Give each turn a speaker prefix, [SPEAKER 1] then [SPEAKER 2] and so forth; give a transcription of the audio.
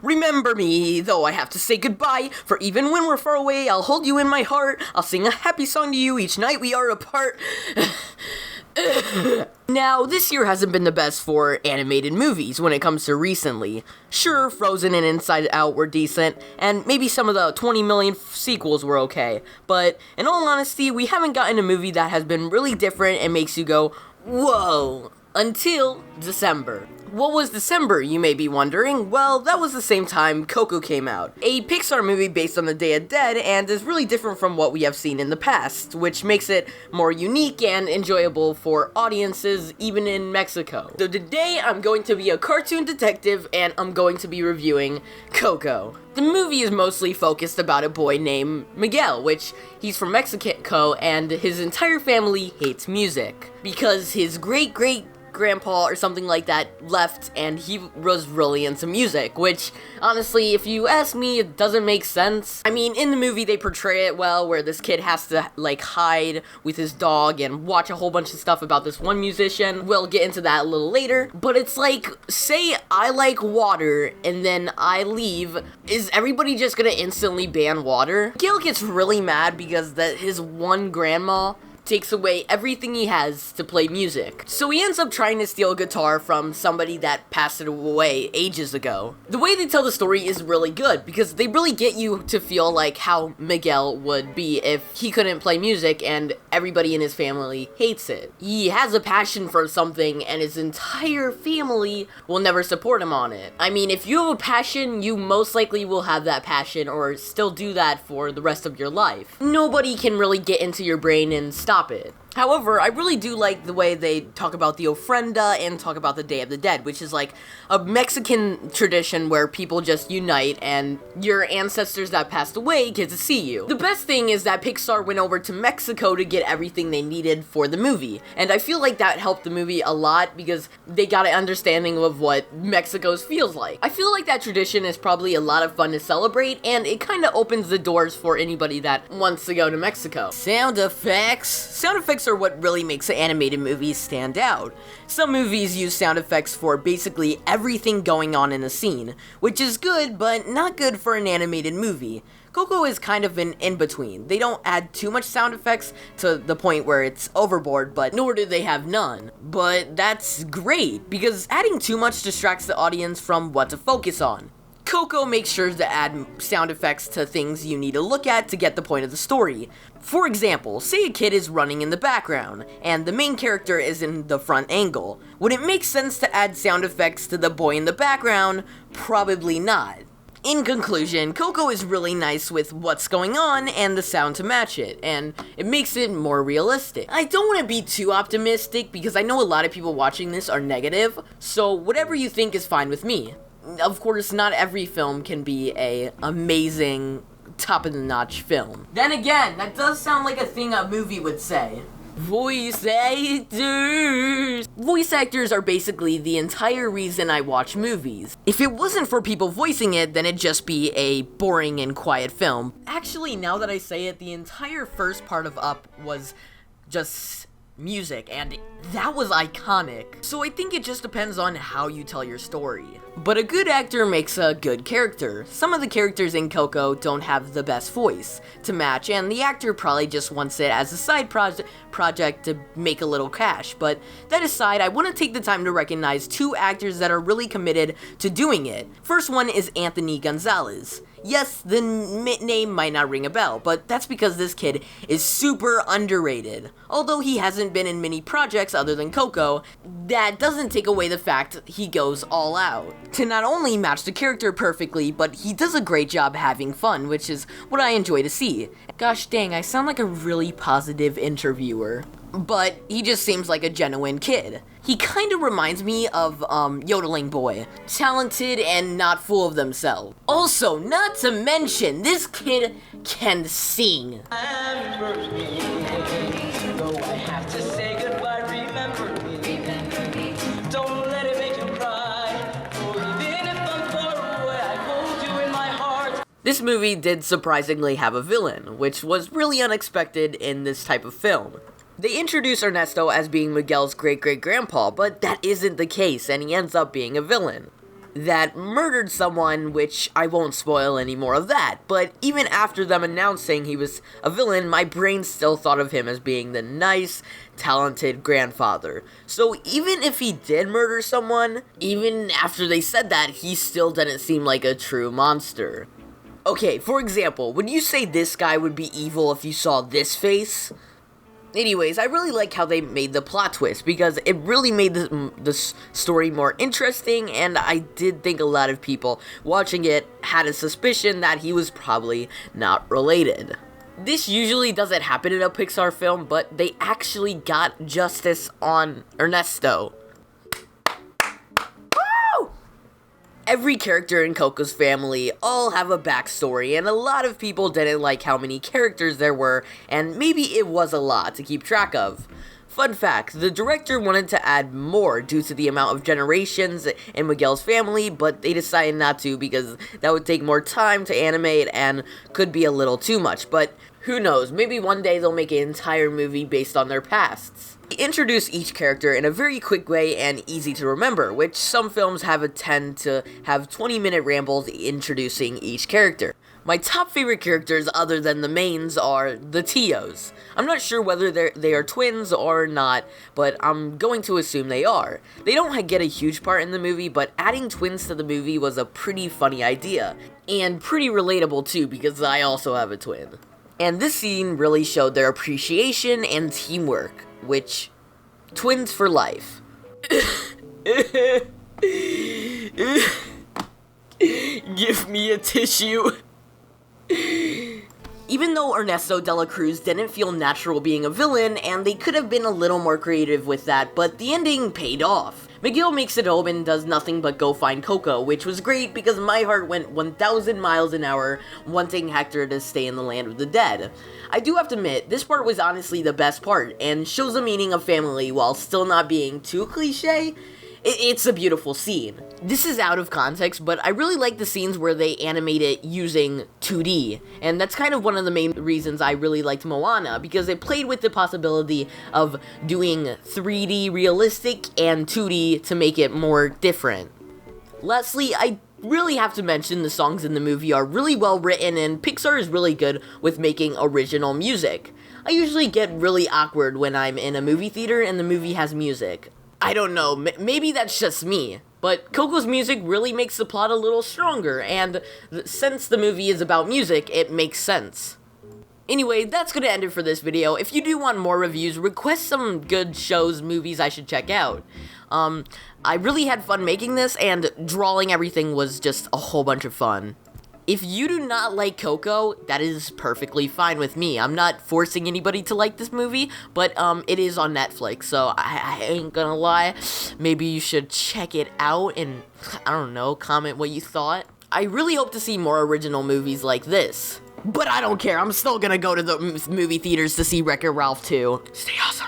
[SPEAKER 1] Remember me, though I have to say goodbye, for even when we're far away, I'll hold you in my heart. I'll sing a happy song to you each night we are apart. Now, this year hasn't been the best for animated movies when it comes to recently. Sure, Frozen and Inside Out were decent, and maybe some of the 20 million sequels were okay, but in all honesty, we haven't gotten a movie that has been really different and makes you go, whoa, until December. What was December, you may be wondering? Well, that was the same time Coco came out, a Pixar movie based on the Day of Dead, and is really different from what we have seen in the past, which makes it more unique and enjoyable for audiences even in Mexico. So today, I'm going to be a cartoon detective, and I'm going to be reviewing Coco. The movie is mostly focused about a boy named Miguel, which he's from Mexico, and his entire family hates music, because his great-grandpa or something like that left, and he was really into music, which, honestly, if you ask me, it doesn't make sense. I mean, in the movie, they portray it well, where this kid has to, hide with his dog and watch a whole bunch of stuff about this one musician. We'll get into that a little later, but it's like, say I like water, and then I leave, is everybody just gonna instantly ban water? Gil gets really mad because his one grandma takes away everything he has to play music. So he ends up trying to steal a guitar from somebody that passed it away ages ago. The way they tell the story is really good, because they really get you to feel like how Miguel would be if he couldn't play music and everybody in his family hates it. He has a passion for something and his entire family will never support him on it. I mean, if you have a passion, you most likely will have that passion or still do that for the rest of your life. Nobody can really get into your brain and stop it. However, I really do like the way they talk about the ofrenda and talk about the Day of the Dead, which is like a Mexican tradition where people just unite and your ancestors that passed away get to see you. The best thing is that Pixar went over to Mexico to get everything they needed for the movie, and I feel like that helped the movie a lot because they got an understanding of what Mexico's feels like. I feel like that tradition is probably a lot of fun to celebrate, and it kind of opens the doors for anybody that wants to go to Mexico. Sound effects are what really makes animated movies stand out. Some movies use sound effects for basically everything going on in a scene, which is good, but not good for an animated movie. Coco is kind of an in-between. They don't add too much sound effects to the point where it's overboard, but nor do they have none. But that's great, because adding too much distracts the audience from what to focus on. Coco makes sure to add sound effects to things you need to look at to get the point of the story. For example, say a kid is running in the background, and the main character is in the front angle. Would it make sense to add sound effects to the boy in the background? Probably not. In conclusion, Coco is really nice with what's going on and the sound to match it, and it makes it more realistic. I don't want to be too optimistic because I know a lot of people watching this are negative, so whatever you think is fine with me. Of course, not every film can be a amazing, top-of-the-notch film. Then again, that does sound like a thing a movie would say. Voice actors! Voice actors are basically the entire reason I watch movies. If it wasn't for people voicing it, then it'd just be a boring and quiet film. Actually, now that I say it, the entire first part of Up was just music, and that was iconic. So I think it just depends on how you tell your story. But a good actor makes a good character. Some of the characters in Coco don't have the best voice to match, and the actor probably just wants it as a side project to make a little cash. But that aside, I want to take the time to recognize two actors that are really committed to doing it. First one is Anthony Gonzalez. Yes, the name might not ring a bell, but that's because this kid is super underrated. Although he hasn't been in many projects other than Coco, that doesn't take away the fact he goes all out to not only match the character perfectly, but he does a great job having fun, which is what I enjoy to see. Gosh dang, I sound like a really positive interviewer. But he just seems like a genuine kid. He kind of reminds me of, Yodeling Boy. Talented and not full of themselves. Also, not to mention, this kid can sing. Happy birthday, though I have to say goodbye, remember me. Don't let it make you cry, for even if I'm far away, I hold you in my heart. This movie did surprisingly have a villain, which was really unexpected in this type of film. They introduce Ernesto as being Miguel's great-great-grandpa, but that isn't the case, and he ends up being a villain. that murdered someone, which I won't spoil any more of that. But even after them announcing he was a villain, my brain still thought of him as being the nice, talented grandfather. So even if he did murder someone, even after they said that, he still didn't seem like a true monster. Okay, for example, would you say this guy would be evil if you saw this face? Anyways, I really like how they made the plot twist, because it really made the story more interesting, and I did think a lot of people watching it had a suspicion that he was probably not related. This usually doesn't happen in a Pixar film, but they actually got justice on Ernesto. Every character in Coco's family all have a backstory, and a lot of people didn't like how many characters there were, and maybe it was a lot to keep track of. Fun fact, the director wanted to add more due to the amount of generations in Miguel's family, but they decided not to because that would take more time to animate and could be a little too much, but who knows, maybe one day they'll make an entire movie based on their pasts. They introduce each character in a very quick way and easy to remember, which some films tend to have 20-minute rambles introducing each character. My top favorite characters other than the mains are the Tios. I'm not sure whether they are twins or not, but I'm going to assume they are. They don't get a huge part in the movie, but adding twins to the movie was a pretty funny idea, and pretty relatable too, because I also have a twin. And this scene really showed their appreciation and teamwork, which, twins for life. Give me a tissue. Even though Ernesto de la Cruz didn't feel natural being a villain, and they could have been a little more creative with that, but the ending paid off. Miguel makes it home and does nothing but go find Coco, which was great because my heart went 1,000 miles an hour wanting Hector to stay in the land of the dead. I do have to admit, this part was honestly the best part, and shows the meaning of family while still not being too cliche. It's a beautiful scene. This is out of context, but I really like the scenes where they animate it using 2D, and that's kind of one of the main reasons I really liked Moana, because it played with the possibility of doing 3D realistic and 2D to make it more different. Lastly, I really have to mention the songs in the movie are really well written, and Pixar is really good with making original music. I usually get really awkward when I'm in a movie theater and the movie has music. I don't know, maybe that's just me, but Coco's music really makes the plot a little stronger, and since the movie is about music, it makes sense. Anyway, that's gonna end it for this video. If you do want more reviews, request some good shows, movies I should check out. I really had fun making this, and drawing everything was just a whole bunch of fun. If you do not like Coco, that is perfectly fine with me. I'm not forcing anybody to like this movie, but it is on Netflix, so I ain't gonna lie. Maybe you should check it out and, I don't know, comment what you thought. I really hope to see more original movies like this. But I don't care, I'm still gonna go to the movie theaters to see Wreck-It Ralph 2. Stay awesome.